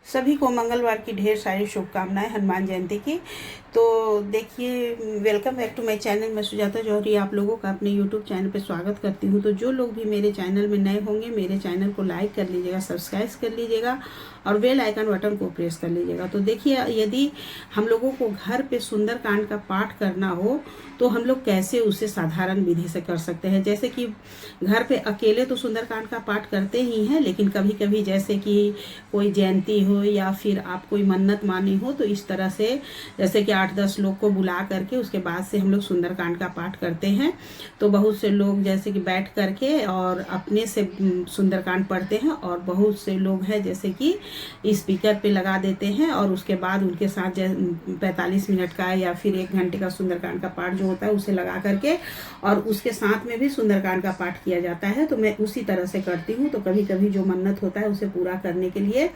सभी को मंगलवार की ढेर सारी शुभकामनाएं हनुमान जयंती की। तो देखिए, welcome back to my channel. मैं सुजाता जौहरी आप लोगों का अपने यूट्यूब चैनल पे स्वागत करती हूं। तो जो लोग भी मेरे चैनल में नए होंगे, मेरे चैनल को लाइक कर लीजिएगा, सब्सक्राइब कर लीजिएगा और बेल आइकन बटन को प्रेस कर लीजिएगा। तो देखिए, यदि हम लोगों को घर पे सुंदरकांड का पाठ करना हो तो हम लोग कैसे उसे साधारण विधि से कर सकते हैं। जैसे कि घर पे अकेले तो सुंदरकांड का पाठ करते ही हैं, लेकिन कभी कभी जैसे कि कोई जयंती हो या फिर आप कोई मन्नत मानी हो, तो इस तरह से जैसे कि 8-10 लोग को बुला करके उसके बाद से हम लोग सुंदरकांड का पाठ करते हैं। तो बहुत से लोग जैसे कि बैठ करके और अपने से सुंदरकांड पढ़ते हैं, और बहुत से लोग हैं जैसे कि स्पीकर पे लगा देते हैं और उसके बाद उनके साथ 45 मिनट का या फिर 1 घंटे का सुंदरकांड का पाठ जो होता है उसे लगा करके और उसके साथ में भी सुंदरकांड का पाठ किया जाता है। तो मैं उसी तरह से करती हूँ। तो कभी कभी जो मन्नत होता है उसे पूरा करने के लिए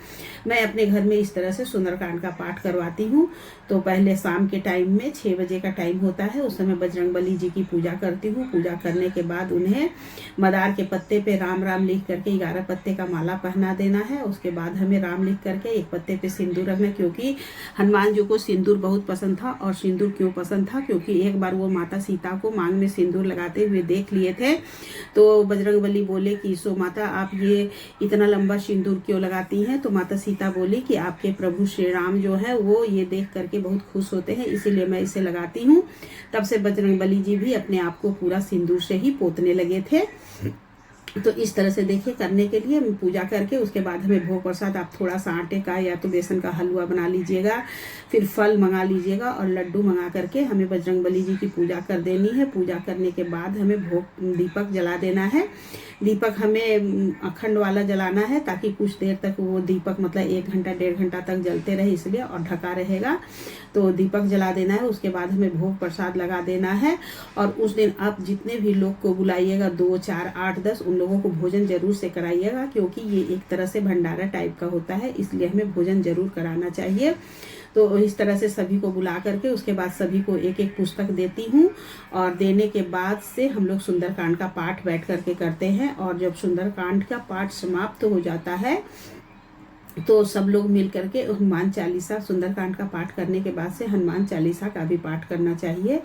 मैं अपने घर में इस तरह से सुंदरकांड का पाठ करवाती हूँ। तो पहले शाम के टाइम में 6 बजे का टाइम होता है, उस समय बजरंगबली जी की पूजा करती हूँ। पूजा करने के बाद उन्हें मदार के पत्ते पे राम राम लिख करके 11 पत्ते का माला पहना देना है। उसके बाद हमें राम लिख करके एक पत्ते पे सिंदूर रखना, क्योंकि हनुमान जी को सिंदूर बहुत पसंद था। और सिंदूर क्यों पसंद था? क्योंकि एक बार वो माता सीता को मांग में सिंदूर लगाते हुए देख लिए थे। तो बजरंगबली बोले कि सो माता, आप ये इतना लंबा सिंदूर क्यों लगाती हैं? तो माता सीता बोली कि आपके प्रभु श्री राम जो है वो ये देख करके बहुत खुश होते हैं, इसीलिए मैं इसे लगाती हूँ। तब से बजरंगबली जी भी अपने आप को पूरा सिंदूर से ही पोतने लगे थे। तो इस तरह से देखिए, करने के लिए पूजा करके उसके बाद हमें भोग प्रसाद, आप थोड़ा सा आटे का या तो बेसन का हलवा बना लीजिएगा, फिर फल मंगा लीजिएगा और लड्डू मंगा करके हमें बजरंगबली जी की पूजा कर देनी है। पूजा करने के बाद हमें भोग दीपक जला देना है। दीपक हमें अखंड वाला जलाना है, ताकि कुछ देर तक वो दीपक मतलब 1 घंटा 1.5 घंटा तक जलते रहे, इसलिए, और ढका रहेगा। तो दीपक जला देना है। उसके बाद हमें भोग प्रसाद लगा देना है। और उस दिन आप जितने भी लोग को बुलाइएगा, 2, 4, 8, 10, उन लोगों को भोजन जरूर से कराइएगा, क्योंकि ये एक तरह से भंडारा टाइप का होता है, इसलिए हमें भोजन जरूर कराना चाहिए। तो इस तरह से सभी को बुला करके उसके बाद सभी को एक एक पुस्तक देती हूँ, और देने के बाद से हम लोग सुंदरकांड का पाठ बैठ करके करते हैं। और जब सुंदरकांड का पाठ समाप्त हो जाता है तो सब लोग मिल करके हनुमान चालीसा, सुंदरकांड का पाठ करने के बाद से हनुमान चालीसा का भी पाठ करना चाहिए।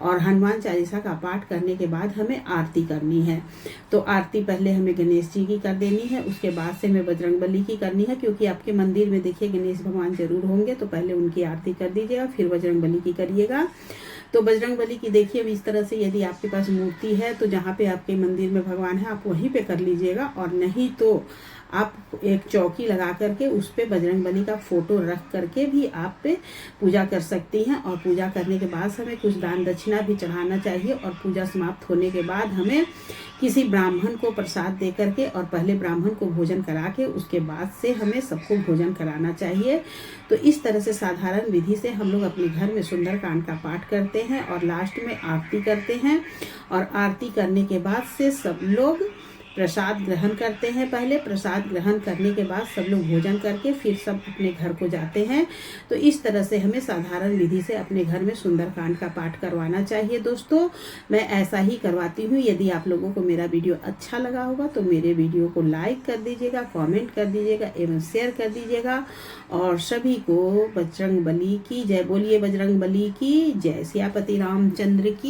और हनुमान चालीसा का पाठ करने के बाद हमें आरती करनी है। तो आरती पहले हमें गणेश जी की कर देनी है, उसके बाद से हमें बजरंगबली की करनी है, क्योंकि आपके मंदिर में देखिए गणेश भगवान जरूर होंगे। तो पहले उनकी आरती कर दीजिएगा, फिर बजरंगबली की करिएगा। तो बजरंगबली की देखिए इस तरह से, यदि आपके पास मूर्ति है तो जहाँ पे आपके मंदिर में भगवान है आप वहीं पे कर लीजिएगा, और नहीं तो आप एक चौकी लगा करके उस पे बजरंगबली का फोटो रख करके भी आप पे पूजा कर सकती हैं। और पूजा करने के बाद हमें कुछ दान दक्षिणा भी चढ़ाना चाहिए। और पूजा समाप्त होने के बाद हमें किसी ब्राह्मण को प्रसाद दे करके और पहले ब्राह्मण को भोजन करा के उसके बाद से हमें सबको भोजन कराना चाहिए। तो इस तरह से साधारण विधि से हम लोग अपने घर में सुंदरकांड का पाठ करते हैं और लास्ट में आरती करते हैं। और आरती करने के बाद से सब लोग प्रसाद ग्रहण करते हैं। पहले प्रसाद ग्रहण करने के बाद सब लोग भोजन करके फिर सब अपने घर को जाते हैं। तो इस तरह से हमें साधारण विधि से अपने घर में सुंदरकांड का पाठ करवाना चाहिए। दोस्तों, मैं ऐसा ही करवाती हूँ। यदि आप लोगों को मेरा वीडियो अच्छा लगा होगा तो मेरे वीडियो को लाइक कर दीजिएगा, कमेंट कर दीजिएगा एवं शेयर कर दीजिएगा। और सभी को बजरंगबली की जय। बोलिए बजरंगबली की जय। सियापति रामचंद्र की